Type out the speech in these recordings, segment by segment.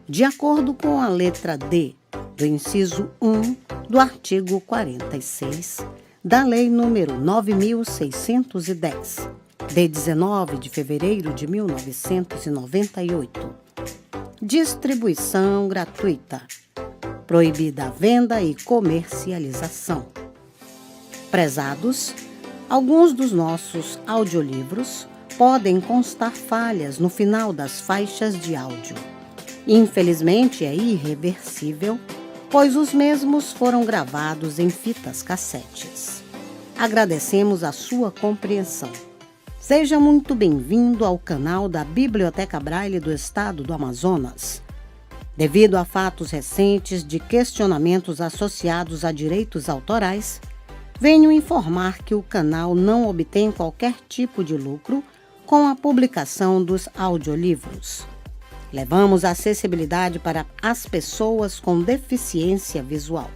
de acordo com a letra D do inciso 1 do artigo 46 da Lei nº 9.610, de 19 de fevereiro de 1998. Distribuição gratuita. Proibida a venda e comercialização. Prezados, alguns dos nossos audiolivros podem constar falhas no final das faixas de áudio. Infelizmente, é irreversível, pois os mesmos foram gravados em fitas cassetes. Agradecemos a sua compreensão. Seja muito bem-vindo ao canal da Biblioteca Braille do Estado do Amazonas. Devido a fatos recentes de questionamentos associados a direitos autorais, venho informar que o canal não obtém qualquer tipo de lucro com a publicação dos audiolivros. Levamos a acessibilidade para as pessoas com deficiência visual.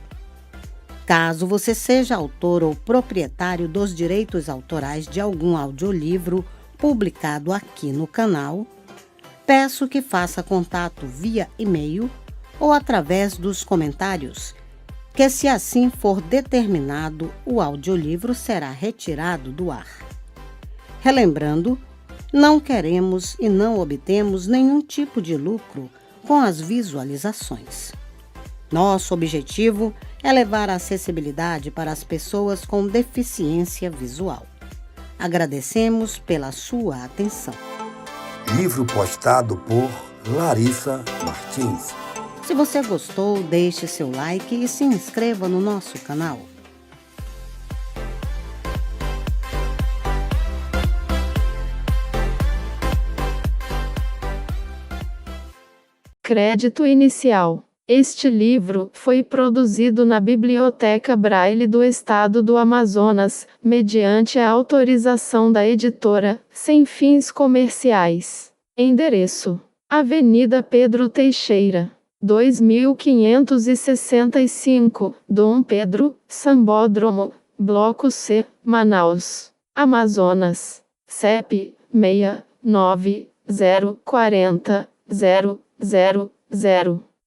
Caso você seja autor ou proprietário dos direitos autorais de algum audiolivro publicado aqui no canal, peço que faça contato via e-mail ou através dos comentários, que se assim for determinado, o audiolivro será retirado do ar. Relembrando, não queremos e não obtemos nenhum tipo de lucro com as visualizações. Nosso objetivo é levar a acessibilidade para as pessoas com deficiência visual. Agradecemos pela sua atenção. Livro postado por Larissa Martins. Se você gostou, deixe seu like e se inscreva no nosso canal. Crédito inicial. Este livro foi produzido na Biblioteca Braille do Estado do Amazonas, mediante a autorização da editora, sem fins comerciais. Endereço: Avenida Pedro Teixeira, 2565, Dom Pedro, Sambódromo, Bloco C, Manaus, Amazonas. CEP: 69040 000.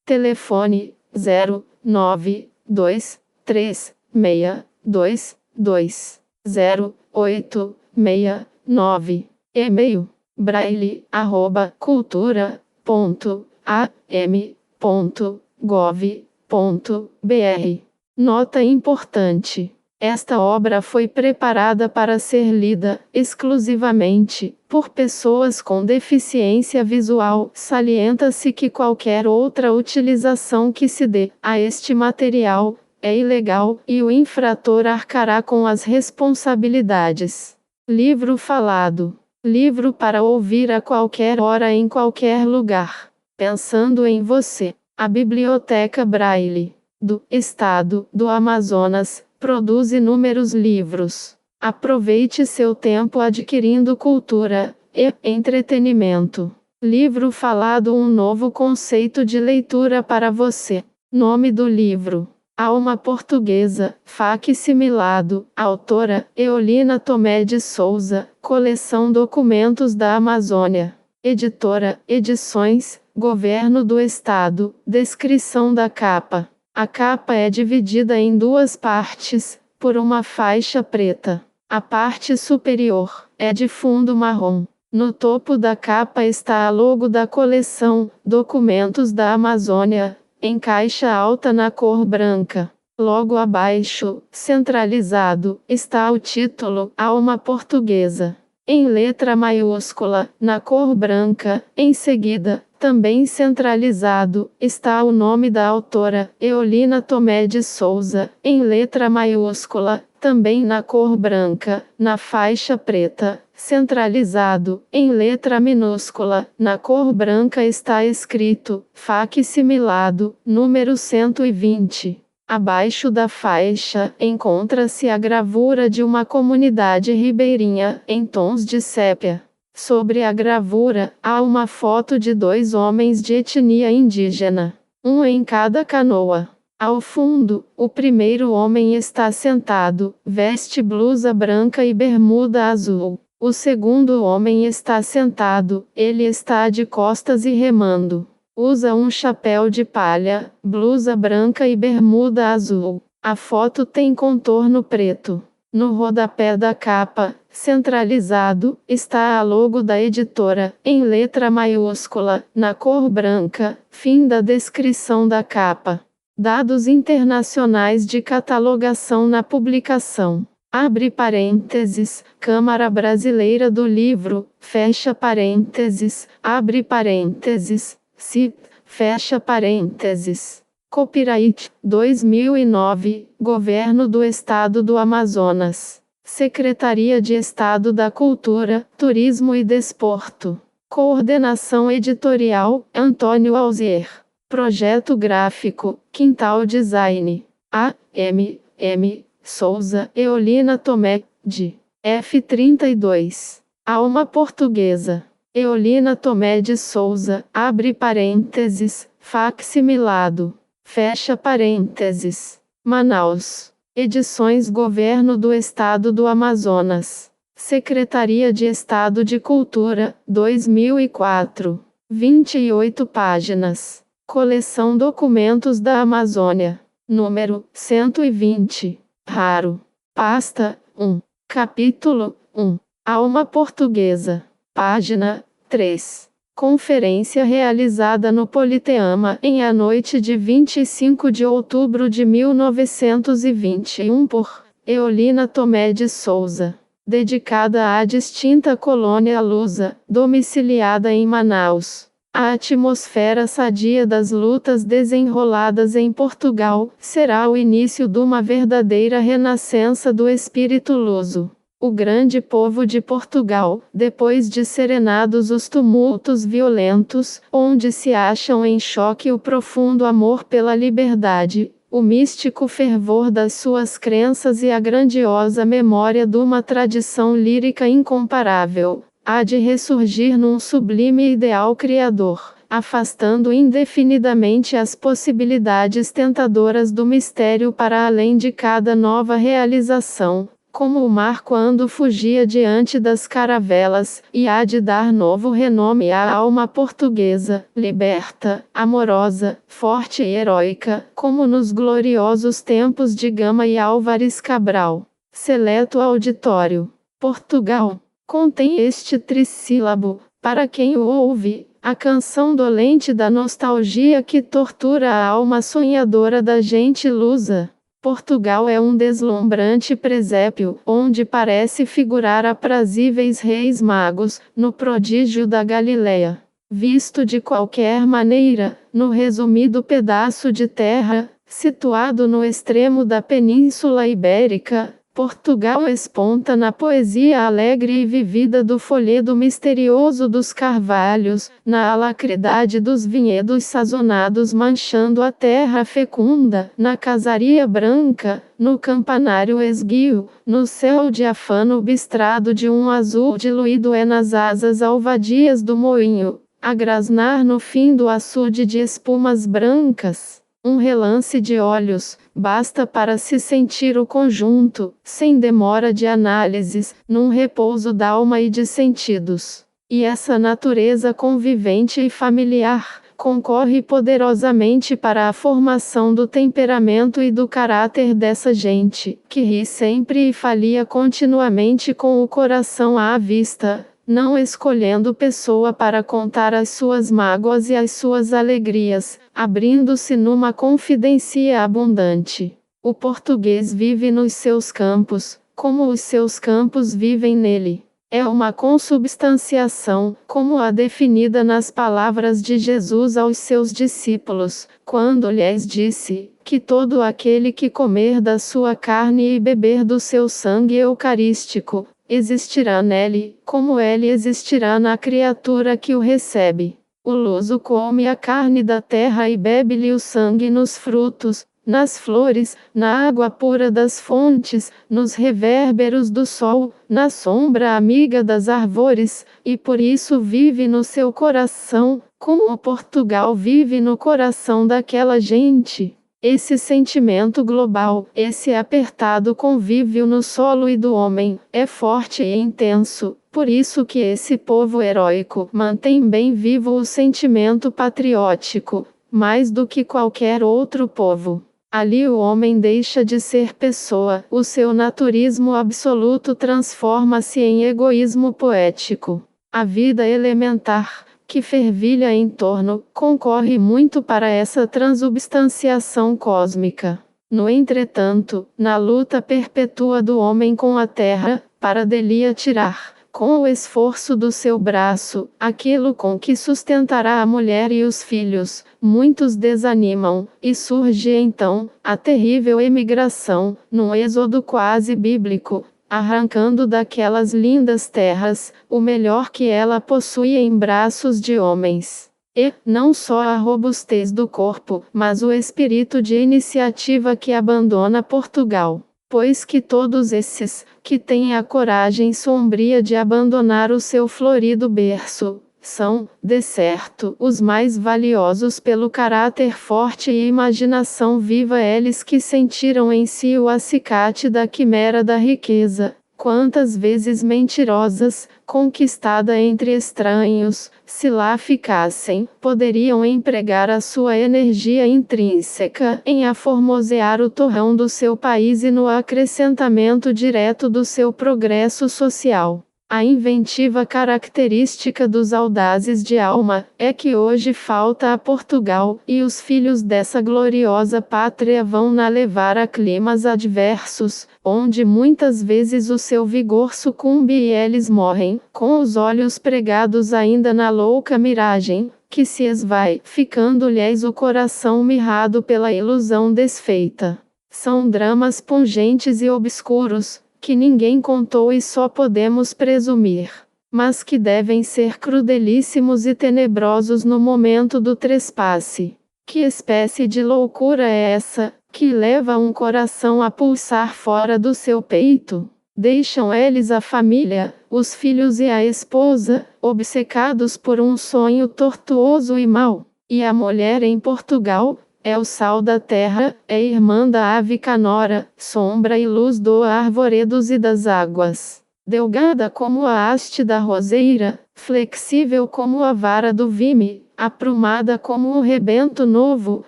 Telefone: 0923622089. E-mail: braille@cultura.am.gov.br. Nota importante: esta obra foi preparada para ser lida, exclusivamente, por pessoas com deficiência visual. Salienta-se que qualquer outra utilização que se dê a este material é ilegal e o infrator arcará com as responsabilidades. Livro falado. Livro para ouvir a qualquer hora em qualquer lugar. Pensando em você. A Biblioteca Braille do Estado do Amazonas produz inúmeros livros. Aproveite seu tempo adquirindo cultura e entretenimento. Livro falado, um novo conceito de leitura para você. Nome do livro: Alma Portuguesa, facsimilado. Autora: Eolina Tomé de Souza. Coleção Documentos da Amazônia. Editora: Edições Governo do Estado. Descrição da capa: a capa é dividida em duas partes, por uma faixa preta. A parte superior é de fundo marrom. No topo da capa está a logo da coleção Documentos da Amazônia, em caixa alta na cor branca. Logo abaixo, centralizado, está o título Alma Portuguesa, em letra maiúscula, na cor branca. Em seguida, também centralizado, está o nome da autora, Eolina Tomé de Souza, em letra maiúscula, também na cor branca. Na faixa preta, centralizado, em letra minúscula, na cor branca está escrito, facsimilado, número 120. Abaixo da faixa, encontra-se a gravura de uma comunidade ribeirinha, em tons de sépia. Sobre a gravura, há uma foto de dois homens de etnia indígena, um em cada canoa. Ao fundo, o primeiro homem está sentado, veste blusa branca e bermuda azul. O segundo homem está sentado, ele está de costas e remando. Usa um chapéu de palha, blusa branca e bermuda azul. A foto tem contorno preto. No rodapé da capa, centralizado, está a logo da editora, em letra maiúscula, na cor branca. Fim da descrição da capa. Dados internacionais de catalogação na publicação. Abre parênteses, Câmara Brasileira do Livro, fecha parênteses, abre parênteses, CIP, fecha parênteses. Copyright 2009, Governo do Estado do Amazonas. Secretaria de Estado da Cultura, Turismo e Desporto. Coordenação editorial, Antônio Alzier. Projeto gráfico, Quintal Design. A.M.M. Souza, Eolina Tomé, de F32. Alma Portuguesa. Eolina Tomé de Souza, abre parênteses, facsimilado. Fecha parênteses. Manaus. Edições Governo do Estado do Amazonas. Secretaria de Estado de Cultura, 2004. 28 páginas. Coleção Documentos da Amazônia. Número 120. Raro. Pasta 1. Capítulo 1. Alma Portuguesa. Página 3. Conferência realizada no Politeama em a noite de 25 de outubro de 1921 por Eolina Tomé de Souza. Dedicada à distinta colônia lusa, domiciliada em Manaus. A atmosfera sadia das lutas desenroladas em Portugal será o início de uma verdadeira renascença do espírito luso. O grande povo de Portugal, depois de serenados os tumultos violentos, onde se acham em choque o profundo amor pela liberdade, o místico fervor das suas crenças e a grandiosa memória de uma tradição lírica incomparável, há de ressurgir num sublime ideal criador, afastando indefinidamente as possibilidades tentadoras do mistério para além de cada nova realização, como o mar quando fugia diante das caravelas, e há de dar novo renome à alma portuguesa, liberta, amorosa, forte e heróica, como nos gloriosos tempos de Gama e Álvares Cabral. Seleto auditório. Portugal. Contém este trissílabo, para quem o ouve, a canção dolente da nostalgia que tortura a alma sonhadora da gente lusa. Portugal é um deslumbrante presépio, onde parece figurar aprazíveis reis magos, no prodígio da Galileia. Visto de qualquer maneira, no resumido pedaço de terra, situado no extremo da Península Ibérica, Portugal esponta na poesia alegre e vivida do folhedo misterioso dos carvalhos, na alacridade dos vinhedos sazonados manchando a terra fecunda, na casaria branca, no campanário esguio, no céu diafano bistrado de um azul diluído é nas asas alvadias do moinho, a grasnar no fim do açude de espumas brancas. Um relance de olhos, basta para se sentir o conjunto, sem demora de análises, num repouso d'alma e de sentidos. E essa natureza convivente e familiar, concorre poderosamente para a formação do temperamento e do caráter dessa gente, que ri sempre e falia continuamente com o coração à vista, não escolhendo pessoa para contar as suas mágoas e as suas alegrias, abrindo-se numa confidência abundante. O português vive nos seus campos, como os seus campos vivem nele. É uma consubstanciação, como a definida nas palavras de Jesus aos seus discípulos, quando lhes disse, que todo aquele que comer da sua carne e beber do seu sangue eucarístico, existirá nele, como ele existirá na criatura que o recebe. O luso come a carne da terra e bebe-lhe o sangue nos frutos, nas flores, na água pura das fontes, nos revérberos do sol, na sombra amiga das árvores, e por isso vive no seu coração, como o Portugal vive no coração daquela gente. Esse sentimento global, esse apertado convívio no solo e do homem, é forte e intenso. Por isso que esse povo heróico mantém bem vivo o sentimento patriótico, mais do que qualquer outro povo. Ali o homem deixa de ser pessoa, o seu naturismo absoluto transforma-se em egoísmo poético. A vida elementar, que fervilha em torno, concorre muito para essa transubstanciação cósmica. No entretanto, na luta perpétua do homem com a terra, para dele tirar, com o esforço do seu braço, aquilo com que sustentará a mulher e os filhos, muitos desanimam, e surge então a terrível emigração, num êxodo quase bíblico, arrancando daquelas lindas terras, o melhor que ela possui em braços de homens. E, não só a robustez do corpo, mas o espírito de iniciativa que abandona Portugal. Pois que todos esses, que têm a coragem sombria de abandonar o seu florido berço, são, de certo, os mais valiosos pelo caráter forte e imaginação viva eles que sentiram em si o acicate da quimera da riqueza, quantas vezes mentirosas, conquistada entre estranhos, se lá ficassem, poderiam empregar a sua energia intrínseca em aformosear o torrão do seu país e no acrescentamento direto do seu progresso social. A inventiva característica dos audazes de alma é que hoje falta a Portugal, e os filhos dessa gloriosa pátria vão na levar a climas adversos, onde muitas vezes o seu vigor sucumbe e eles morrem, com os olhos pregados ainda na louca miragem, que se esvai, ficando-lhes o coração mirrado pela ilusão desfeita. São dramas pungentes e obscuros, que ninguém contou e só podemos presumir, mas que devem ser crudelíssimos e tenebrosos no momento do trespasse. Que espécie de loucura é essa, que leva um coração a pulsar fora do seu peito? Deixam eles a família, os filhos e a esposa, obcecados por um sonho tortuoso e mau, e a mulher em Portugal, é o sal da terra, é irmã da ave canora, sombra e luz do arvoredos e das águas. Delgada como a haste da roseira, flexível como a vara do vime, aprumada como o rebento novo,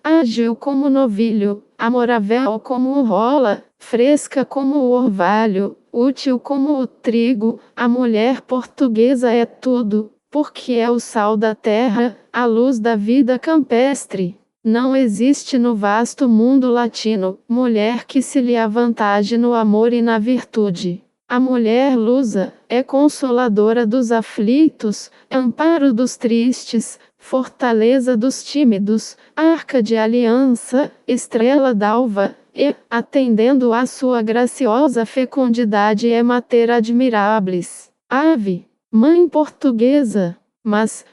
ágil como o novilho, amorável como o rola, fresca como o orvalho, útil como o trigo, a mulher portuguesa é tudo, porque é o sal da terra, a luz da vida campestre. Não existe no vasto mundo latino, mulher que se lhe avantaje no amor e na virtude. A mulher lusa, é consoladora dos aflitos, amparo dos tristes, fortaleza dos tímidos, arca de aliança, estrela d'alva, e, atendendo à sua graciosa fecundidade é mater admiráveis. Ave, mãe portuguesa! Mas,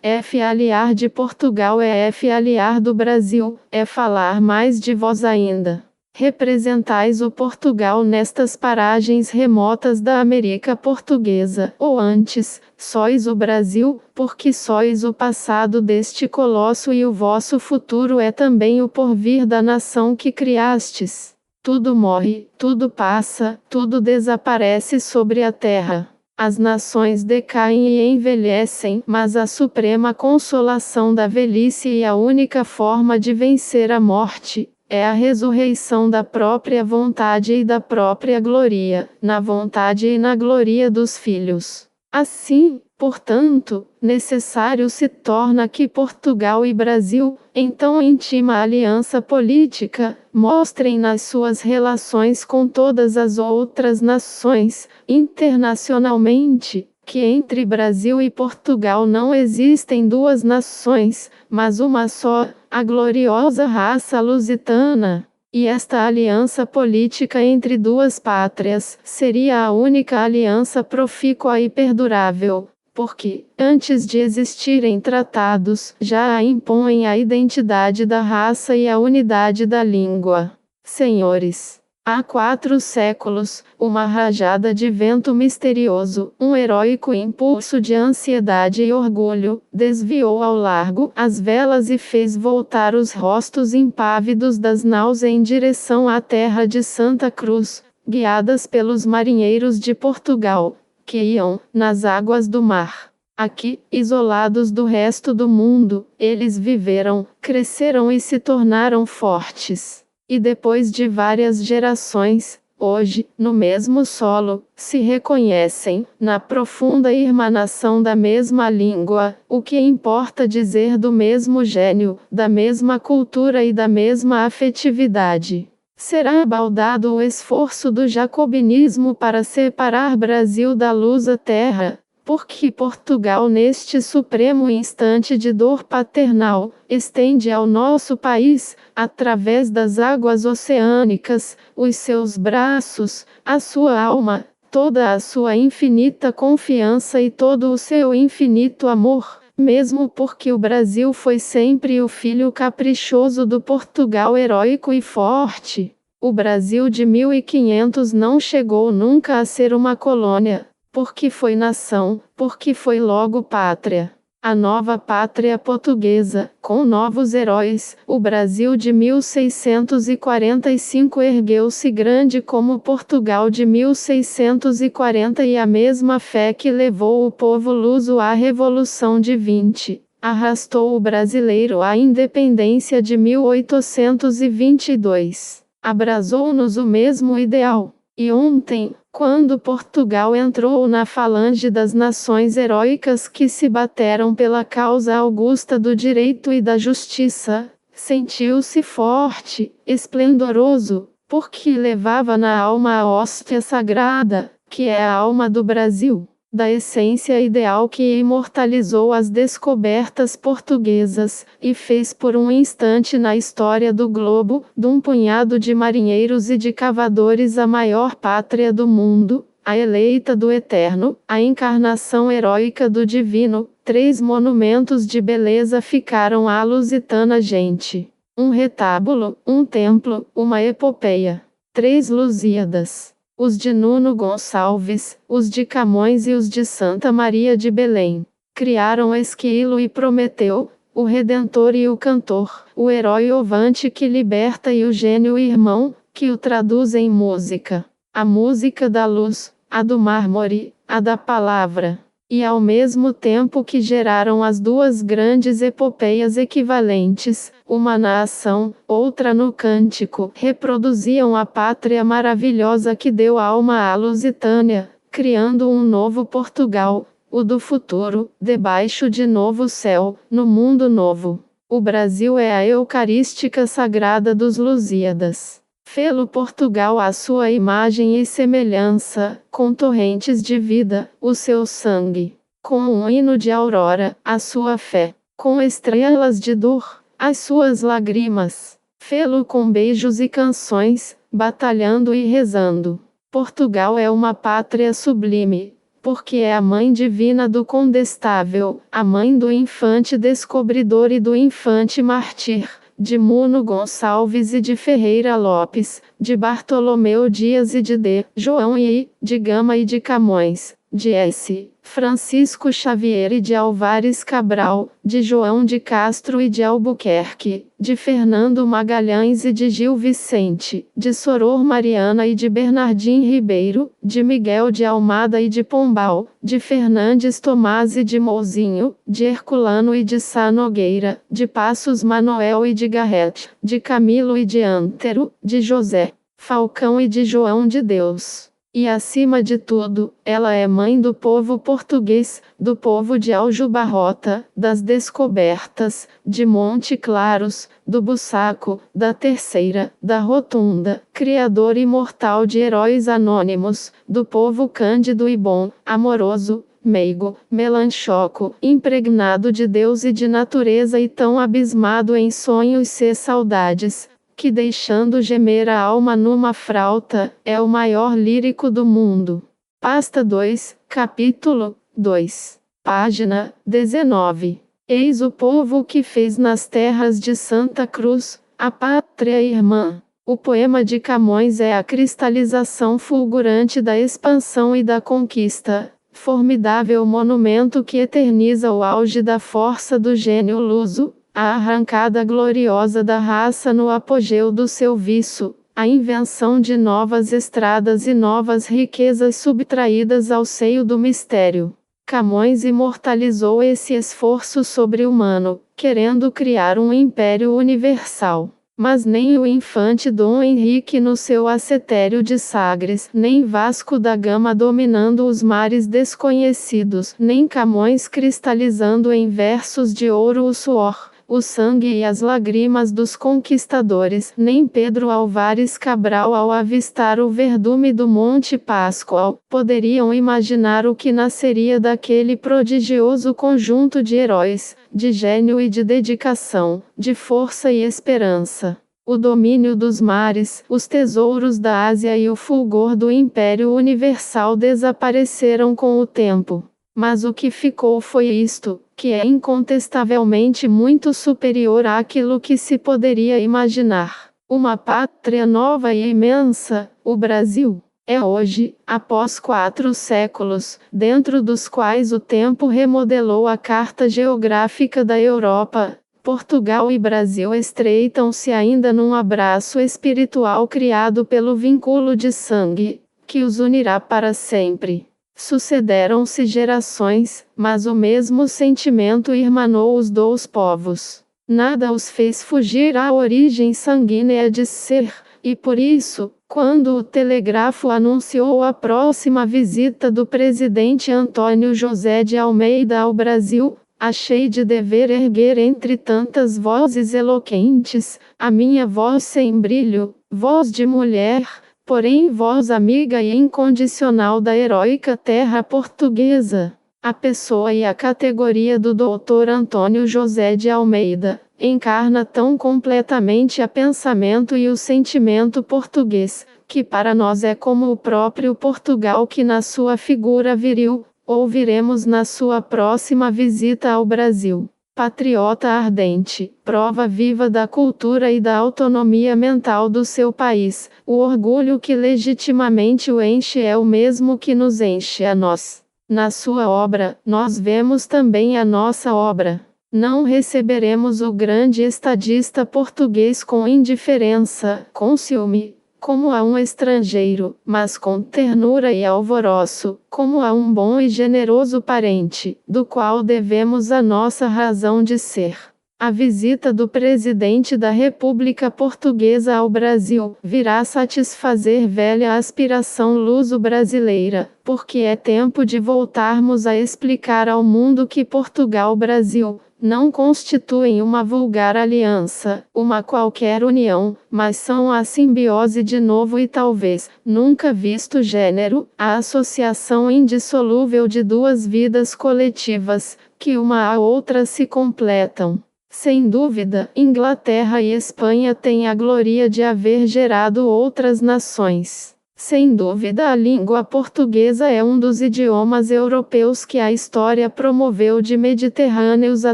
aliar de Portugal é aliar do Brasil, é falar mais de vós ainda. Representais o Portugal nestas paragens remotas da América Portuguesa, ou antes, sois o Brasil, porque sois o passado deste colosso e o vosso futuro é também o porvir da nação que criastes. Tudo morre, tudo passa, tudo desaparece sobre a terra. As nações decaem e envelhecem, mas a suprema consolação da velhice e a única forma de vencer a morte é a ressurreição da própria vontade e da própria glória, na vontade e na glória dos filhos. Assim, portanto, necessário se torna que Portugal e Brasil, em tão íntima aliança política, mostrem nas suas relações com todas as outras nações, internacionalmente, que entre Brasil e Portugal não existem duas nações, mas uma só, a gloriosa raça lusitana. E esta aliança política entre duas pátrias seria a única aliança profícua e perdurável, porque, antes de existirem tratados, já a impõem a identidade da raça e a unidade da língua. Senhores, Há 4 séculos, uma rajada de vento misterioso, um heróico impulso de ansiedade e orgulho, desviou ao largo as velas e fez voltar os rostos impávidos das naus em direção à terra de Santa Cruz, guiadas pelos marinheiros de Portugal, que iam nas águas do mar. Aqui, isolados do resto do mundo, eles viveram, cresceram e se tornaram fortes. E depois de várias gerações, hoje, no mesmo solo, se reconhecem, na profunda irmanação da mesma língua, o que importa dizer do mesmo gênio, da mesma cultura e da mesma afetividade. Será abaldado o esforço do jacobinismo para separar Brasil da lusa-terra? Porque Portugal, neste supremo instante de dor paternal, estende ao nosso país, através das águas oceânicas, os seus braços, a sua alma, toda a sua infinita confiança e todo o seu infinito amor, mesmo porque o Brasil foi sempre o filho caprichoso do Portugal heróico e forte. O Brasil de 1500 não chegou nunca a ser uma colônia. Porque foi nação, porque foi logo pátria. A nova pátria portuguesa, com novos heróis, o Brasil de 1645 ergueu-se grande como Portugal de 1640 e a mesma fé que levou o povo luso à Revolução de 20, arrastou o brasileiro à independência de 1822. Abrasou-nos o mesmo ideal. E ontem, quando Portugal entrou na falange das nações heróicas que se bateram pela causa augusta do direito e da justiça, sentiu-se forte, esplendoroso, porque levava na alma a hóstia sagrada, que é a alma do Brasil, da essência ideal que imortalizou as descobertas portuguesas, e fez por um instante na história do globo, de um punhado de marinheiros e de cavadores a maior pátria do mundo, a eleita do eterno, a encarnação heróica do divino. 3 monumentos de beleza ficaram à lusitana gente. Um retábulo, um templo, uma epopeia. 3 Lusíadas. Os de Nuno Gonçalves, os de Camões e os de Santa Maria de Belém. Criaram Esquilo e Prometeu, o Redentor e o Cantor, o herói ovante que liberta e o gênio irmão, que o traduz em música. A música da luz, a do mármore, a da palavra. E ao mesmo tempo que geraram as 2 grandes epopeias equivalentes, uma na ação, outra no cântico, reproduziam a pátria maravilhosa que deu alma à Lusitânia, criando um novo Portugal, o do futuro, debaixo de novo céu, no mundo novo. O Brasil é a eucarística sagrada dos Lusíadas. Fê-lo Portugal à sua imagem e semelhança, com torrentes de vida, o seu sangue. Com um hino de aurora, a sua fé. Com estrelas de dor, as suas lágrimas. Fê-lo com beijos e canções, batalhando e rezando. Portugal é uma pátria sublime, porque é a mãe divina do condestável, a mãe do infante descobridor e do infante mártir. De Nuno Gonçalves e de Ferreira Lopes, de Bartolomeu Dias e de D. João I, de Gama e de Camões, de S. Francisco Xavier e de Álvares Cabral, de João de Castro e de Albuquerque, de Fernando Magalhães e de Gil Vicente, de Soror Mariana e de Bernardim Ribeiro, de Miguel de Almada e de Pombal, de Fernandes Tomás e de Mouzinho, de Herculano e de Sá Nogueira, de Passos Manoel e de Garrett, de Camilo e de Antero, de José Falcão e de João de Deus. E acima de tudo, ela é mãe do povo português, do povo de Aljubarrota, das descobertas, de Monte Claros, do Bussaco, da Terceira, da Rotunda, criador imortal de heróis anônimos, do povo cândido e bom, amoroso, meigo, melanchoco, impregnado de Deus e de natureza e tão abismado em sonhos e saudades, que deixando gemer a alma numa frauta, é o maior lírico do mundo. Pasta 2, capítulo 2, página 19. Eis o povo que fez nas terras de Santa Cruz, a pátria irmã. O poema de Camões é a cristalização fulgurante da expansão e da conquista, formidável monumento que eterniza o auge da força do gênio luso, a arrancada gloriosa da raça no apogeu do seu viço, a invenção de novas estradas e novas riquezas subtraídas ao seio do mistério. Camões imortalizou esse esforço sobre-humano, querendo criar um império universal. Mas nem o infante Dom Henrique no seu ascetério de Sagres, nem Vasco da Gama dominando os mares desconhecidos, nem Camões cristalizando em versos de ouro o suor, o sangue e as lágrimas dos conquistadores, nem Pedro Álvares Cabral ao avistar o verdume do Monte Pascoal, poderiam imaginar o que nasceria daquele prodigioso conjunto de heróis, de gênio e de dedicação, de força e esperança. O domínio dos mares, os tesouros da Ásia e o fulgor do Império Universal desapareceram com o tempo. Mas o que ficou foi isto, que é incontestavelmente muito superior àquilo que se poderia imaginar. Uma pátria nova e imensa, o Brasil. É hoje, após 4 séculos, dentro dos quais o tempo remodelou a carta geográfica da Europa, Portugal e Brasil estreitam-se ainda num abraço espiritual criado pelo vínculo de sangue, que os unirá para sempre. Sucederam-se gerações, mas o mesmo sentimento irmanou os 2 povos. Nada os fez fugir à origem sanguínea de ser, e por isso, quando o telégrafo anunciou a próxima visita do presidente Antônio José de Almeida ao Brasil, achei de dever erguer entre tantas vozes eloquentes, a minha voz sem brilho, voz de mulher, porém voz amiga e incondicional da heróica terra portuguesa. A pessoa e a categoria do Dr. Antônio José de Almeida encarna tão completamente a pensamento e o sentimento português, que para nós é como o próprio Portugal que na sua figura viril, ouviremos na sua próxima visita ao Brasil. Patriota ardente, prova viva da cultura e da autonomia mental do seu país, o orgulho que legitimamente o enche é o mesmo que nos enche a nós. Na sua obra, nós vemos também a nossa obra. Não receberemos o grande estadista português com indiferença, com ciúme, como a um estrangeiro, mas com ternura e alvoroço, como a um bom e generoso parente, do qual devemos a nossa razão de ser. A visita do presidente da República Portuguesa ao Brasil virá satisfazer velha aspiração luso-brasileira, porque é tempo de voltarmos a explicar ao mundo que Portugal-Brasil não constituem uma vulgar aliança, uma qualquer união, mas são a simbiose de novo e talvez nunca visto gênero, a associação indissolúvel de 2 vidas coletivas, que uma à outra se completam. Sem dúvida, Inglaterra e Espanha têm a glória de haver gerado outras nações. Sem dúvida, a língua portuguesa é um dos idiomas europeus que a história promoveu de mediterrâneos a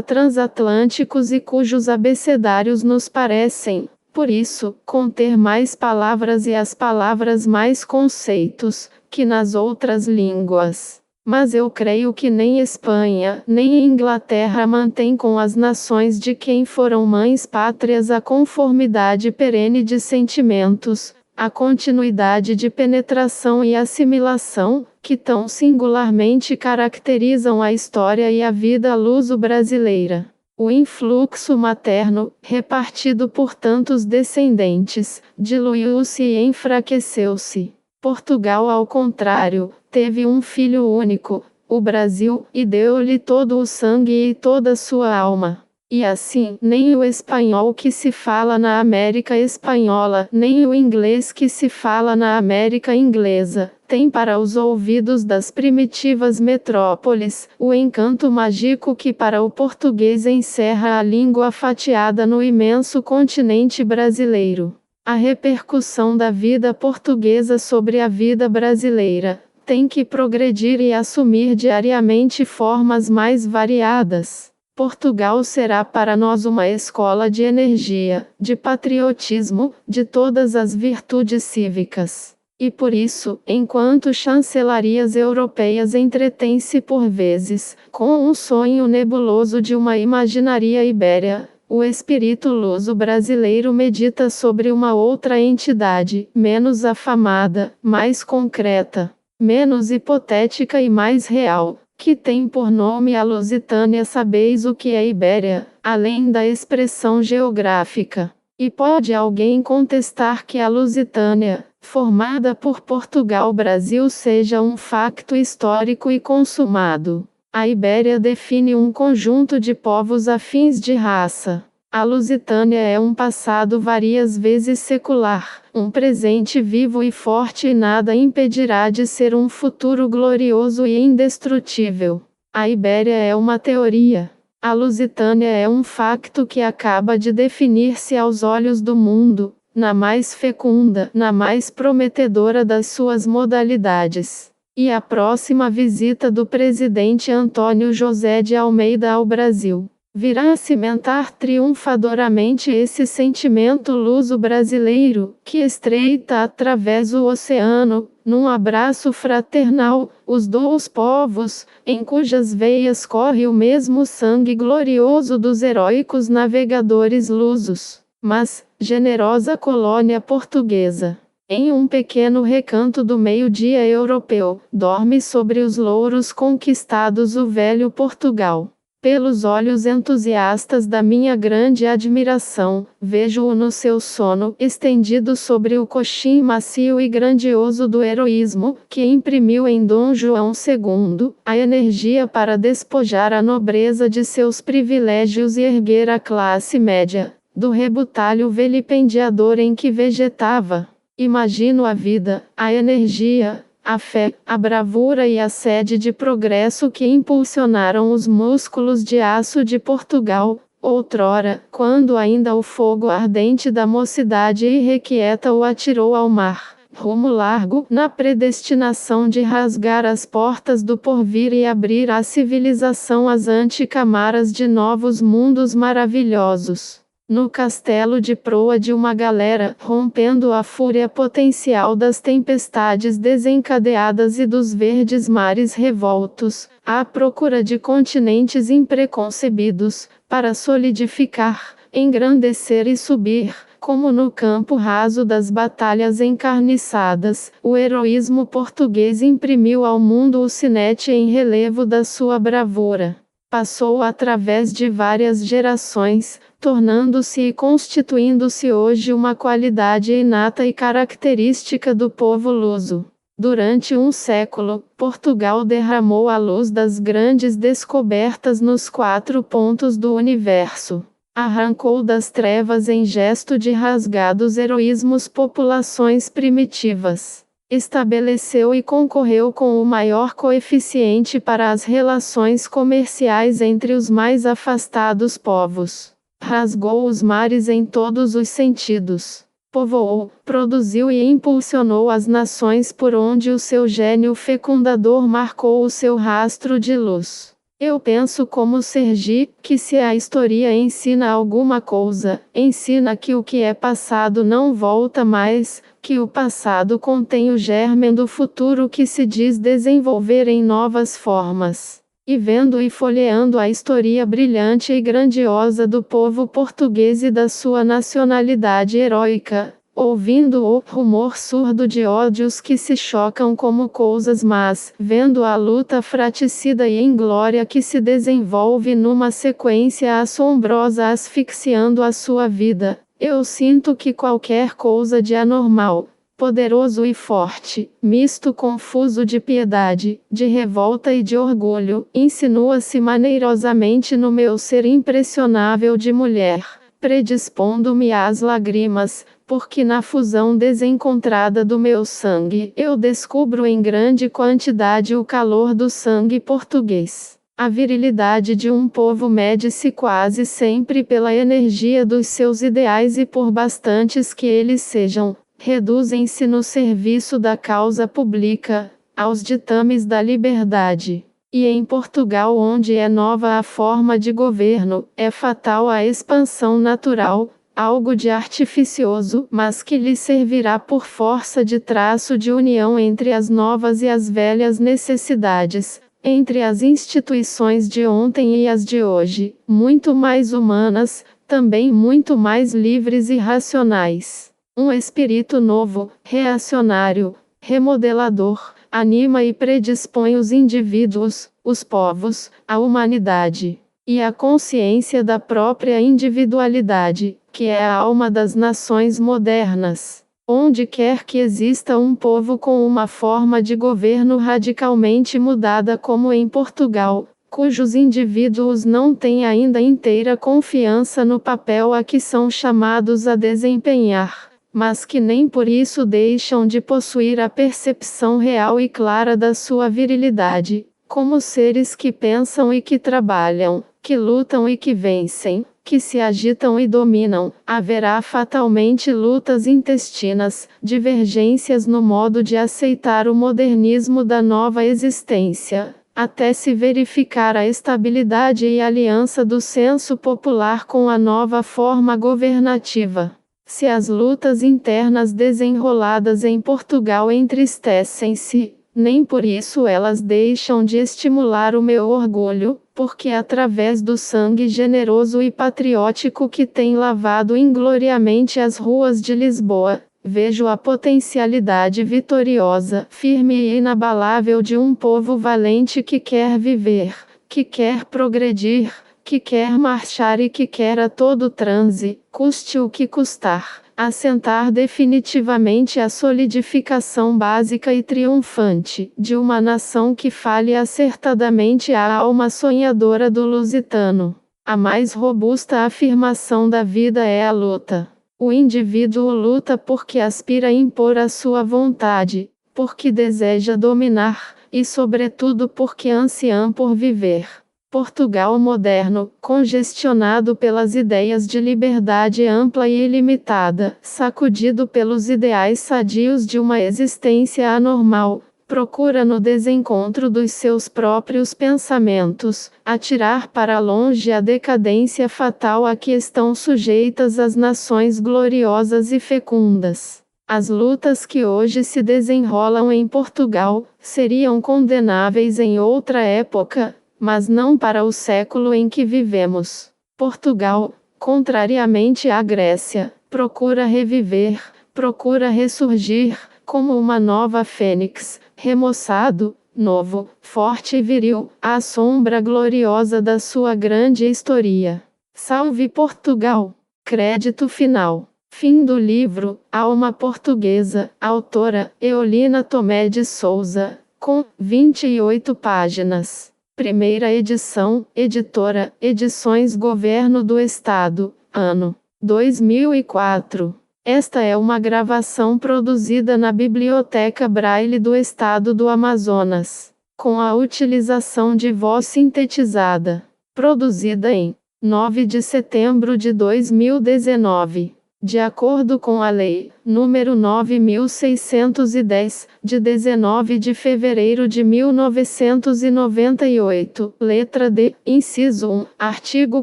transatlânticos e cujos abecedários nos parecem, por isso, conter mais palavras e as palavras mais conceitos, que nas outras línguas. Mas eu creio que nem Espanha, nem Inglaterra mantém com as nações de quem foram mães pátrias a conformidade perene de sentimentos, a continuidade de penetração e assimilação, que tão singularmente caracterizam a história e a vida luso-brasileira. O influxo materno, repartido por tantos descendentes, diluiu-se e enfraqueceu-se. Portugal, ao contrário, teve um filho único, o Brasil, e deu-lhe todo o sangue e toda sua alma. E assim, nem o espanhol que se fala na América Espanhola, nem o inglês que se fala na América Inglesa, tem para os ouvidos das primitivas metrópoles, o encanto mágico que para o português encerra a língua fatiada no imenso continente brasileiro. A repercussão da vida portuguesa sobre a vida brasileira tem que progredir e assumir diariamente formas mais variadas. Portugal será para nós uma escola de energia, de patriotismo, de todas as virtudes cívicas. E por isso, enquanto chancelarias europeias entretêm-se por vezes, com um sonho nebuloso de uma imaginaria ibéria, o espírito luso-brasileiro medita sobre uma outra entidade, menos afamada, mais concreta, menos hipotética e mais real, que tem por nome a Lusitânia. Sabeis o que é Ibéria, além da expressão geográfica. E pode alguém contestar que a Lusitânia, formada por Portugal-Brasil, seja um facto histórico e consumado? A Ibéria define um conjunto de povos afins de raça. A Lusitânia é um passado várias vezes secular, um presente vivo e forte, e nada impedirá de ser um futuro glorioso e indestrutível. A Ibéria é uma teoria. A Lusitânia é um facto que acaba de definir-se aos olhos do mundo, na mais fecunda, na mais prometedora das suas modalidades. E a próxima visita do presidente Antônio José de Almeida ao Brasil virá cimentar triunfadoramente esse sentimento luso-brasileiro, que estreita através o oceano, num abraço fraternal, os dois povos, em cujas veias corre o mesmo sangue glorioso dos heróicos navegadores lusos. Mas, generosa colônia portuguesa, em um pequeno recanto do meio-dia europeu, dorme sobre os louros conquistados o velho Portugal. Pelos olhos entusiastas da minha grande admiração, vejo-o no seu sono, estendido sobre o coxim macio e grandioso do heroísmo, que imprimiu em Dom João II, a energia para despojar a nobreza de seus privilégios e erguer a classe média, do rebutalho vilipendiador em que vegetava. Imagino a vida, a energia, a fé, a bravura e a sede de progresso que impulsionaram os músculos de aço de Portugal, outrora, quando ainda o fogo ardente da mocidade irrequieta o atirou ao mar, rumo largo, na predestinação de rasgar as portas do porvir e abrir à civilização as antecâmaras de novos mundos maravilhosos. No castelo de proa de uma galera, rompendo a fúria potencial das tempestades desencadeadas e dos verdes mares revoltos, à procura de continentes impreconcebidos, para solidificar, engrandecer e subir, como no campo raso das batalhas encarniçadas, o heroísmo português imprimiu ao mundo o sinete em relevo da sua bravura. Passou através de várias gerações, tornando-se e constituindo-se hoje uma qualidade inata e característica do povo luso. Durante um século, Portugal derramou a luz das grandes descobertas nos 4 pontos do universo. Arrancou das trevas em gesto de rasgados heroísmos populações primitivas. Estabeleceu e concorreu com o maior coeficiente para as relações comerciais entre os mais afastados povos. Rasgou os mares em todos os sentidos. Povoou, produziu e impulsionou as nações por onde o seu gênio fecundador marcou o seu rastro de luz. Eu penso como Sergi, que se a história ensina alguma coisa, ensina que o que é passado não volta mais, que o passado contém o germe do futuro que se diz desenvolver em novas formas. E vendo e folheando a história brilhante e grandiosa do povo português e da sua nacionalidade heróica, ouvindo o rumor surdo de ódios que se chocam como coisas más, vendo a luta fraticida e inglória que se desenvolve numa sequência assombrosa asfixiando a sua vida, eu sinto que qualquer coisa de anormal, poderoso e forte, misto confuso de piedade, de revolta e de orgulho, insinua-se maneirosamente no meu ser impressionável de mulher, predispondo-me às lágrimas, porque na fusão desencontrada do meu sangue, eu descubro em grande quantidade o calor do sangue português. A virilidade de um povo mede-se quase sempre pela energia dos seus ideais e por bastantes que eles sejam, reduzem-se no serviço da causa pública, aos ditames da liberdade. E em Portugal, onde é nova a forma de governo, é fatal a expansão natural, algo de artificioso, mas que lhe servirá por força de traço de união entre as novas e as velhas necessidades, entre as instituições de ontem e as de hoje, muito mais humanas, também muito mais livres e racionais. Um espírito novo, reacionário, remodelador, anima e predispõe os indivíduos, os povos, a humanidade e a consciência da própria individualidade, que é a alma das nações modernas. Onde quer que exista um povo com uma forma de governo radicalmente mudada, como em Portugal, cujos indivíduos não têm ainda inteira confiança no papel a que são chamados a desempenhar, mas que nem por isso deixam de possuir a percepção real e clara da sua virilidade, como seres que pensam e que trabalham, que lutam e que vencem, que se agitam e dominam, haverá fatalmente lutas intestinas, divergências no modo de aceitar o modernismo da nova existência, até se verificar a estabilidade e aliança do senso popular com a nova forma governativa. Se as lutas internas desenroladas em Portugal entristecem-se, nem por isso elas deixam de estimular o meu orgulho, porque através do sangue generoso e patriótico que tem lavado ingloriamente as ruas de Lisboa, vejo a potencialidade vitoriosa, firme e inabalável de um povo valente que quer viver, que quer progredir, que quer marchar e que quer a todo transe, custe o que custar, assentar definitivamente a solidificação básica e triunfante de uma nação que fale acertadamente à alma sonhadora do lusitano. A mais robusta afirmação da vida é a luta. O indivíduo luta porque aspira a impor a sua vontade, porque deseja dominar, e sobretudo porque ansia por viver. Portugal moderno, congestionado pelas ideias de liberdade ampla e ilimitada, sacudido pelos ideais sadios de uma existência anormal, procura no desencontro dos seus próprios pensamentos, atirar para longe a decadência fatal a que estão sujeitas as nações gloriosas e fecundas. As lutas que hoje se desenrolam em Portugal, seriam condenáveis em outra época, mas não para o século em que vivemos. Portugal, contrariamente à Grécia, procura reviver, procura ressurgir, como uma nova fênix, remoçado, novo, forte e viril, à sombra gloriosa da sua grande história. Salve Portugal! Crédito final. Fim do livro, Alma Portuguesa, autora, Eolina Tomé de Souza, com 28 páginas. Primeira edição, editora, Edições Governo do Estado, ano 2004. Esta é uma gravação produzida na Biblioteca Braille do Estado do Amazonas, com a utilização de voz sintetizada. Produzida em 9 de setembro de 2019. De acordo com a Lei nº 9.610, de 19 de fevereiro de 1998, letra D, inciso 1, artigo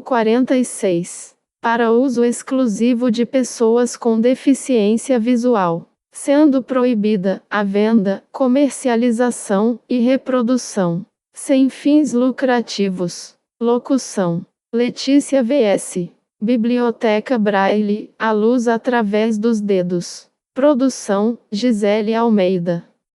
46. Para uso exclusivo de pessoas com deficiência visual, sendo proibida a venda, comercialização e reprodução, sem fins lucrativos. Locução: Letícia vs. Biblioteca Braille, a luz através dos dedos. Produção: Gisele Almeida.